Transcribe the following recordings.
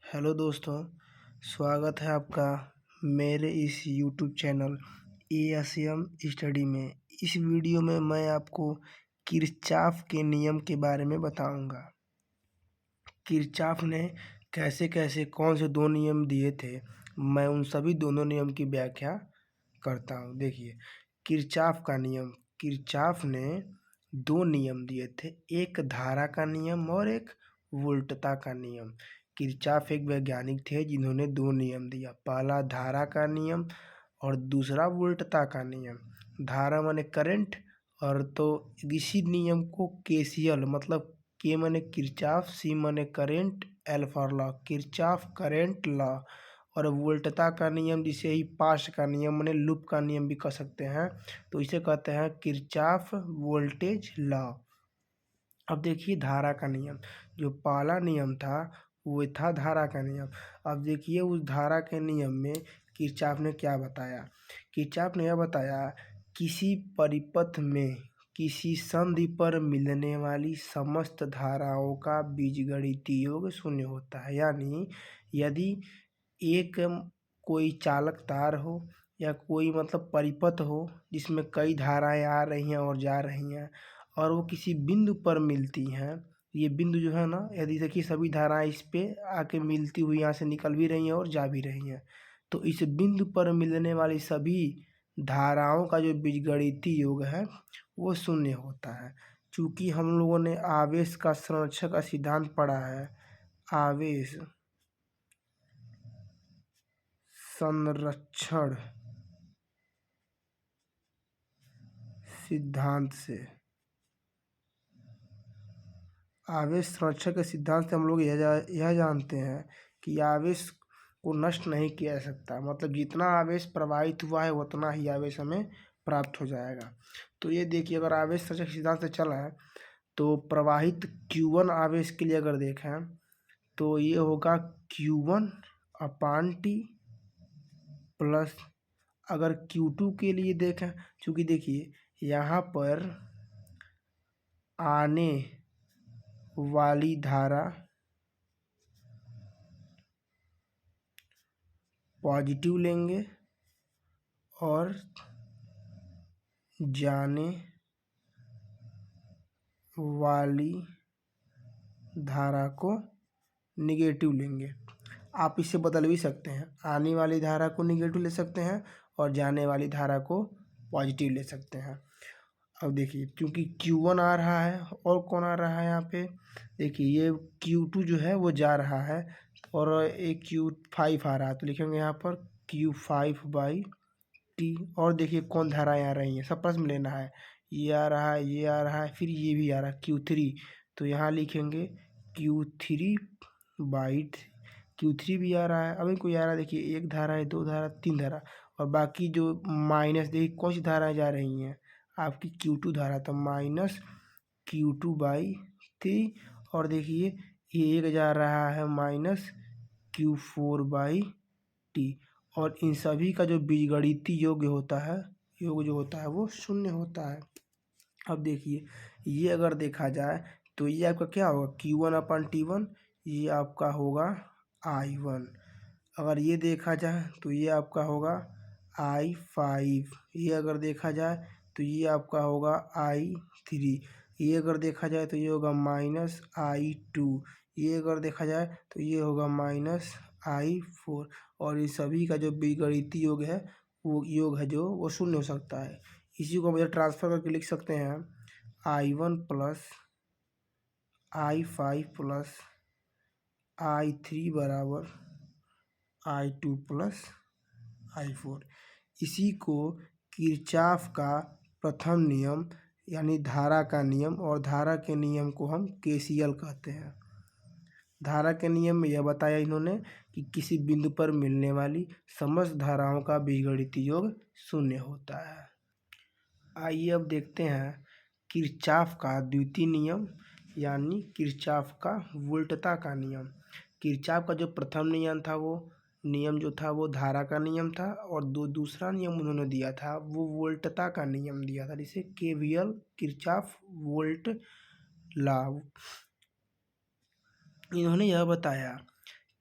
Hello दोस्तों, स्वागत है आपका मेरे इस यूट्यूब चैनल एएसएम स्टडी में। इस वीडियो में मैं आपको किरचॉफ के नियम के बारे में बताऊंगा। किरचॉफ ने कैसे कैसे कौन से दो नियम दिए थे, मैं उन सभी दोनों नियम की व्याख्या करता हूँ। देखिए, किरचॉफ ने दो नियम दिए थे, एक धारा का नियम और एक वोल्टता का नियम। किरचॉफ एक वैज्ञानिक थे जिन्होंने दो नियम दिया, पहला धारा का नियम और दूसरा वोल्टता का नियम। धारा माने करंट, और तो इसी नियम को केसीएल मतलब के माने किरचॉफ, सी माने current, L for law, Kirchhoff current law. और वोल्टता का नियम जिसे ही पास्ट का नियम माने लूप का नियम भी कह सकते हैं, तो इसे कहते हैं किरचॉफ वोल्टेज लॉ। अब देखिए धारा का नियम, जो पहला नियम था वो था धारा का नियम। अब देखिए उस धारा के नियम में किरचॉफ ने क्या बताया। किरचॉफ ने यह बताया, किसी परिपथ में किसी संधि पर मिलने वाली समस्त धाराओं का बीजगणितीय योग शून्य होता है। यानी यदि एक कोई चालक तार हो या कोई मतलब परिपथ हो जिसमें कई धाराएं आ रही हैं और जा रही हैं, और वो किसी बिंदु पर मिलती हैं, ये बिंदु जो है ना, यदि देखिए सभी धाराएं इस पे आके मिलती हुई यहाँ से निकल भी रही हैं और जा भी रही हैं, तो इस बिंदु पर मिलने वाली सभी धाराओं का जो बीजगणितीय योग है वो शून्य होता है। चूँकि हम लोगों ने आवेश का संरक्षक का सिद्धांत पढ़ा है, आवेश संरक्षण सिद्धांत से, आवेश संरक्षण के सिद्धांत से हम लोग यह जानते हैं कि आवेश को नष्ट नहीं किया जा सकता। मतलब जितना आवेश प्रवाहित हुआ है उतना ही आवेश हमें प्राप्त हो जाएगा। तो ये देखिए, अगर आवेश संरक्षण सिद्धांत से चला है तो प्रवाहित Q1 आवेश के लिए अगर देखें तो ये होगा Q1 अपान टी, प्लस अगर Q2 के लिए देखें, चूँकि देखिए यहाँ पर आने वाली धारा पॉजिटिव लेंगे और जाने वाली धारा को निगेटिव लेंगे। आप इसे बदल भी सकते हैं, आने वाली धारा को निगेटिव ले सकते हैं और जाने वाली धारा को पॉजिटिव ले सकते हैं। अब देखिए, क्योंकि Q1 आ रहा है और कौन आ रहा है यहाँ पे, देखिए ये Q2 जो है वो जा रहा है और एक Q5 आ रहा है, तो लिखेंगे यहाँ पर Q5/T। और देखिए कौन धाराएं आ रही हैं, सब प्लस में लेना है, ये आ रहा है, ये आ रहा है, फिर ये भी आ रहा है Q3, तो यहाँ लिखेंगे Q3/Q3 भी आ रहा है। अभी कोई आ रहा है, देखिए एक धारा है, दो धारा, तीन धारा, और बाकी जो माइनस, देखिए कौन सी धाराएं जा रही हैं, आपकी Q2 धारा, तो माइनस Q2/3। और देखिए ये एक जा रहा है माइनस Q4/T, और इन सभी का जो बीजगणितीय योग होता है, योग जो होता है वो शून्य होता है। अब देखिए ये अगर देखा जाए तो ये आपका क्या होगा, Q1/T1, ये आपका होगा I1। अगर ये देखा जाए तो ये आपका होगा I5। ये अगर देखा जाए तो ये आपका होगा I3। ये अगर देखा जाए तो ये होगा माइनस I2। ये अगर देखा जाए तो ये होगा माइनस I4। और ये सभी का जो बीजगणितीय योग है वो योग है जो वो शून्य हो सकता है। इसी को हम ट्रांसफर करके लिख सकते हैं, I1 plus I5 plus I3 बराबर I2 प्लस I4। इसी को किरचॉफ का प्रथम नियम यानी धारा का नियम, और धारा के नियम को हम केसीएल कहते हैं। धारा के नियम में यह बताया इन्होंने कि किसी बिंदु पर मिलने वाली समस्त धाराओं का बीजगणितीय योग शून्य होता है। आइए अब देखते हैं किरचॉफ का द्वितीय नियम यानी किरचॉफ का वोल्टता का नियम। किरचॉफ का जो प्रथम नियम था वो नियम जो था वो धारा का नियम था, और दूसरा नियम उन्होंने दिया था वो वोल्टता का नियम दिया था, जिसे केवीएल किरचॉफ वोल्ट लॉ। इन्होंने यह बताया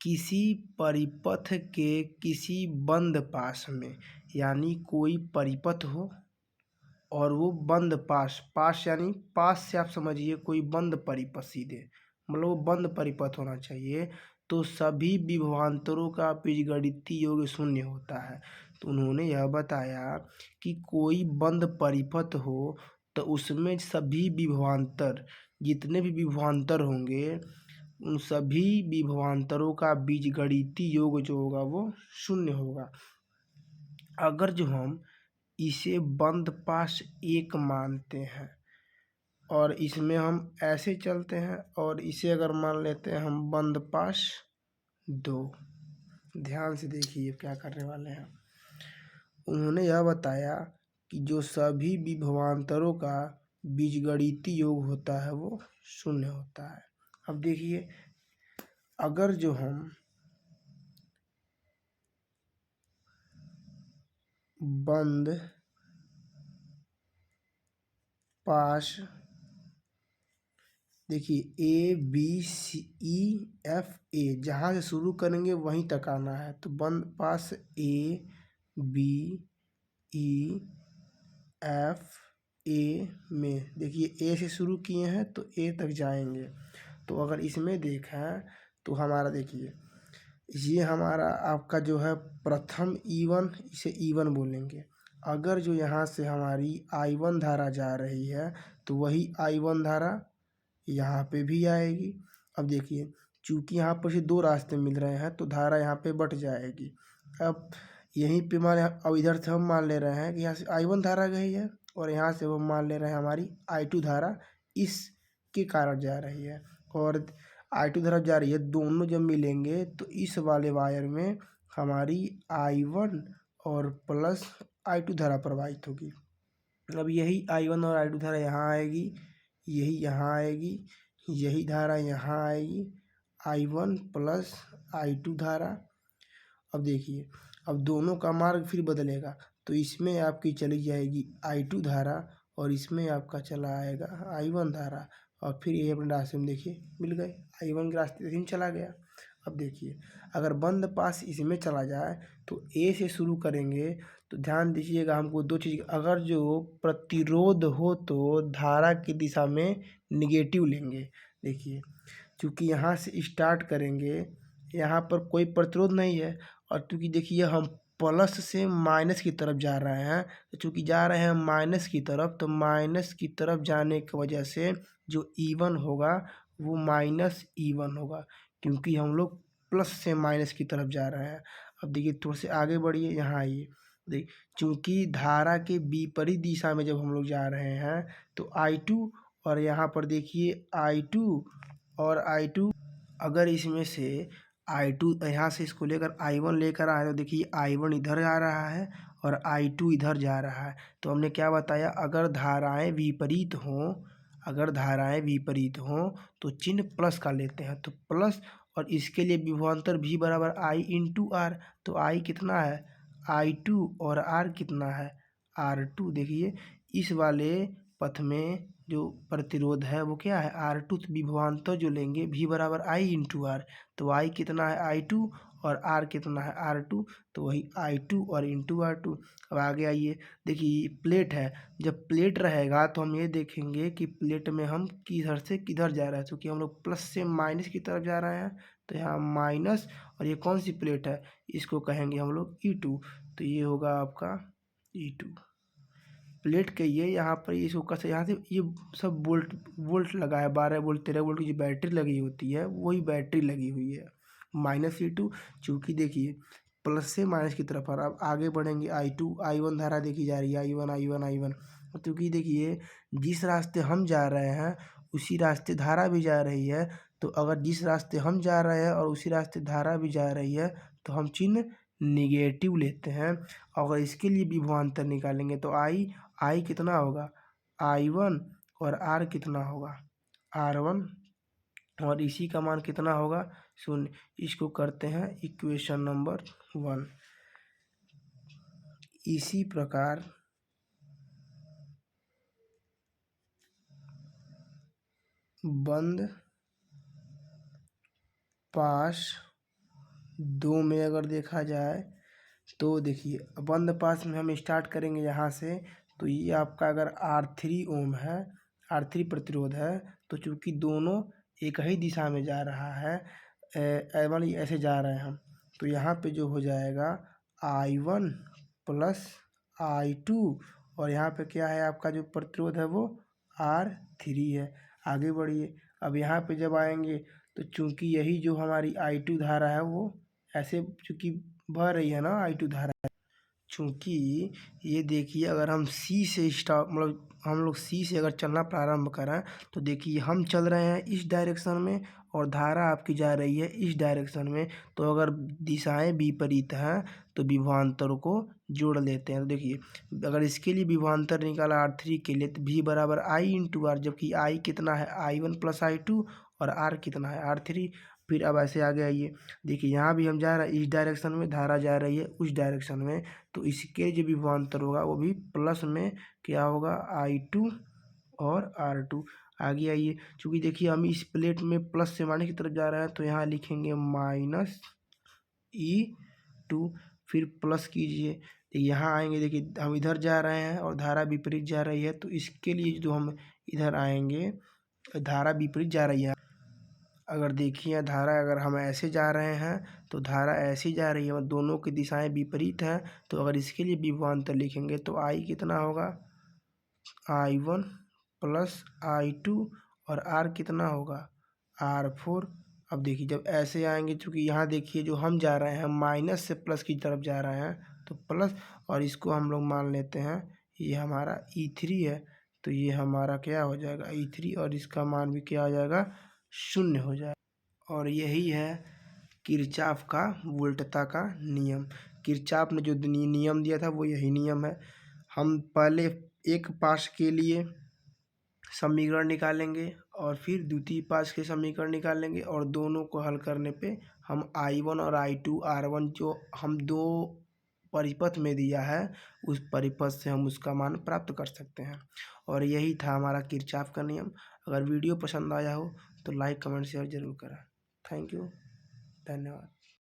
किसी परिपथ के किसी बंद पाश में, यानी कोई परिपथ हो और वो बंद पाश, पाश यानी पास से आप समझिए कोई बंद परिपथ सीधे, मतलब वो बंद परिपथ होना चाहिए, तो सभी विभवांतरों का बीजगणितीय योग शून्य होता है। तो उन्होंने यह बताया कि कोई बंद परिपथ हो तो उसमें सभी विभवांतर, जितने भी विभवांतर होंगे उन सभी विभवांतरों का बीजगणितीय योग जो होगा वो शून्य होगा। अगर जो हम इसे बंद पाश 1 मानते हैं और इसमें हम ऐसे चलते हैं, और इसे अगर मान लेते हैं हम बंद पाश 2, ध्यान से देखिए क्या करने वाले हैं। उन्होंने यह बताया कि जो सभी विभवांतरों का बीजगणितीय योग होता है वो शून्य होता है। अब देखिए, अगर जो हम बंद पाश, देखिए A B C E F A, जहाँ से शुरू करेंगे वहीं तक आना है, तो बंद पास A B E F A में, देखिए ए से शुरू किए हैं तो ए तक जाएंगे। तो अगर इसमें देखें तो हमारा देखिए ये हमारा आपका जो है प्रथम E1, इसे E1 बोलेंगे। अगर जो यहाँ से हमारी I1 धारा जा रही है तो वही I1 धारा यहाँ पे भी आएगी। अब देखिए, चूंकि यहाँ पर से 2 रास्ते मिल रहे हैं तो धारा यहाँ पे बट जाएगी। अब यहीं पे अब इधर से हम मान ले रहे हैं कि यहाँ से I1 धारा गई है और यहाँ से वो मान ले रहे हैं हमारी I2 धारा इसके कारण जा रही है, और I2 धारा जा रही है। दोनों जब मिलेंगे तो इस वाले वायर में हमारी I1 और प्लस I2 धारा प्रवाहित होगी। अब यही I1 और I2 धारा यहाँ आएगी, यही यहाँ आएगी, यही धारा यहाँ आएगी, I1 प्लस I2 धारा। अब देखिए, अब दोनों का मार्ग फिर बदलेगा, तो इसमें आपकी चली जाएगी I2 धारा और इसमें आपका चला आएगा I1 धारा, और फिर ये अपने रास्ते में देखिए मिल गए, I1 के रास्ते से ही चला गया। अब देखिए, अगर बंद पास इसमें चला जाए तो ए से शुरू करेंगे, तो ध्यान दीजिएगा हमको 2 चीज़, अगर जो प्रतिरोध हो तो धारा की दिशा में निगेटिव लेंगे। देखिए, चूँकि यहाँ से स्टार्ट करेंगे, यहाँ पर कोई प्रतिरोध नहीं है, और चूँकि देखिए हम प्लस से माइनस की तरफ जा रहे हैं, तो चूँकि जा रहे हैं माइनस की तरफ, तो माइनस की तरफ जाने की वजह से जो E1 होगा वो माइनस E1 होगा, क्योंकि हम लोग प्लस से माइनस की तरफ जा रहे हैं। अब देखिए थोड़ा से आगे बढ़िए, यहाँ आइए। देख, चूँकि धारा के विपरीत दिशा में जब हम लोग जा रहे हैं तो I2, और यहाँ पर देखिए I2 और I2, अगर इसमें से I2 यहाँ से इसको लेकर I1 लेकर आए तो देखिए I1 इधर जा रहा है और I2 इधर जा रहा है। तो हमने क्या बताया, अगर धाराएं विपरीत हों, अगर धाराएं विपरीत हों तो चिन्ह प्लस का लेते हैं, तो प्लस, और इसके लिए विभवांतर V बराबर I इंटू आर। तो I कितना है I2 और R कितना है R2। देखिए इस वाले पथ में जो प्रतिरोध है वो क्या है R2, तो विभवांतर जो लेंगे V बराबर I इंटू आर, तो I कितना है I2 और R कितना है R2, तो वही I2 और इंटू R2। अब आगे आइए, देखिए प्लेट है, जब प्लेट रहेगा तो हम ये देखेंगे कि प्लेट में हम किधर से किधर जा रहे हैं, क्योंकि हम लोग प्लस से माइनस की तरफ जा रहे हैं, तो यहाँ माइनस, और ये कौन सी प्लेट है, इसको कहेंगे हम लोग E2, तो ये होगा आपका E2 प्लेट कहिए। यहाँ पर इसको कैसे, यहाँ से ये सब वोल्ट लगा है, 12 वोल्ट 13 वोल्ट की जो बैटरी लगी होती है वही बैटरी लगी हुई है। -E2, चूँकि देखिए प्लस से माइनस की तरफ, और अब आगे बढ़ेंगे I2 I1 धारा देखी जा रही है, I1 और क्योंकि देखिए जिस रास्ते हम जा रहे हैं उसी रास्ते धारा भी जा रही है, तो अगर जिस रास्ते हम जा रहे हैं और उसी रास्ते धारा भी जा रही है तो हम चिन्ह निगेटिव लेते हैं। अगर इसके लिए विभवांतर निकालेंगे तो I कितना होगा I1 और R कितना होगा R1, और इसी का मान कितना होगा 0। इसको करते हैं इक्वेशन नंबर 1। इसी प्रकार बंद पाश 2 में अगर देखा जाए तो देखिए बंद पास में हम स्टार्ट करेंगे यहाँ से, तो ये आपका अगर R3 ओम है, R3 प्रतिरोध है, तो चूँकि दोनों एक ही दिशा में जा रहा है, मतलब ऐसे जा रहे हैं हम, तो यहाँ पे जो हो जाएगा I1 प्लस I2, और यहाँ पे क्या है आपका जो प्रतिरोध है वो R3 है। आगे बढ़िए, अब यहाँ पे जब आएंगे तो चूँकि यही जो हमारी I2 धारा है वो ऐसे चूँकि बह रही है ना I2 धारा, चूँकि ये देखिए अगर हम सी से स्टार्ट मतलब हम लोग सी से अगर चलना प्रारंभ करें तो देखिए हम चल रहे हैं इस डायरेक्शन में और धारा आपकी जा रही है इस डायरेक्शन में, तो अगर दिशाएं विपरीत हैं तो विभवांतर को जोड़ लेते हैं। तो देखिए अगर इसके लिए विभवांतर निकाला R3 के लिए तो V बराबर I इंटू आर, जबकि I कितना है I1 प्लस I2 और R कितना है R3। फिर अब ऐसे आगे आइए, देखिए यहाँ भी हम जा रहे हैं इस डायरेक्शन में, धारा जा रही है उस डायरेक्शन में, तो इसके जो विभवांतर होगा वो भी प्लस में क्या होगा I2 और R2। आगे आइए, चूँकि देखिए हम इस प्लेट में प्लस से माइनस की तरफ जा रहे हैं तो यहाँ लिखेंगे माइनस E2, फिर प्लस कीजिए, यहाँ आएंगे देखिए हम इधर जा रहे हैं और धारा विपरीत जा रही है, तो इसके लिए जो हम इधर आएंगे धारा विपरीत जा रही है। अगर देखिए धारा अगर हम ऐसे जा रहे हैं तो धारा ऐसी जा रही है और दोनों की दिशाएं विपरीत हैं, तो अगर इसके लिए विभवांतर लिखेंगे तो I कितना होगा I1 प्लस I2 और R कितना होगा R4। अब देखिए जब ऐसे आएंगे, चूँकि यहाँ देखिए जो हम जा रहे हैं माइनस से प्लस की तरफ जा रहे हैं तो प्लस, और इसको हम लोग मान लेते हैं ये हमारा E3 है, तो ये हमारा क्या हो जाएगा E3 और इसका मान भी क्या हो जाएगा 0 हो जाएगा। और यही है किरचॉफ का वोल्टता का नियम। किरचॉफ ने जो नियम दिया था वो यही नियम है। हम पहले एक पास के लिए समीकरण निकालेंगे और फिर द्वितीय पास के समीकरण निकालेंगे, और दोनों को हल करने पे हम I1 और I2 R1 जो हम दो परिपथ में दिया है उस परिपथ से हम उसका मान प्राप्त कर सकते हैं। और यही था हमारा किरचॉफ का नियम। अगर वीडियो पसंद आया हो तो लाइक कमेंट शेयर जरूर करें। थैंक यू, धन्यवाद।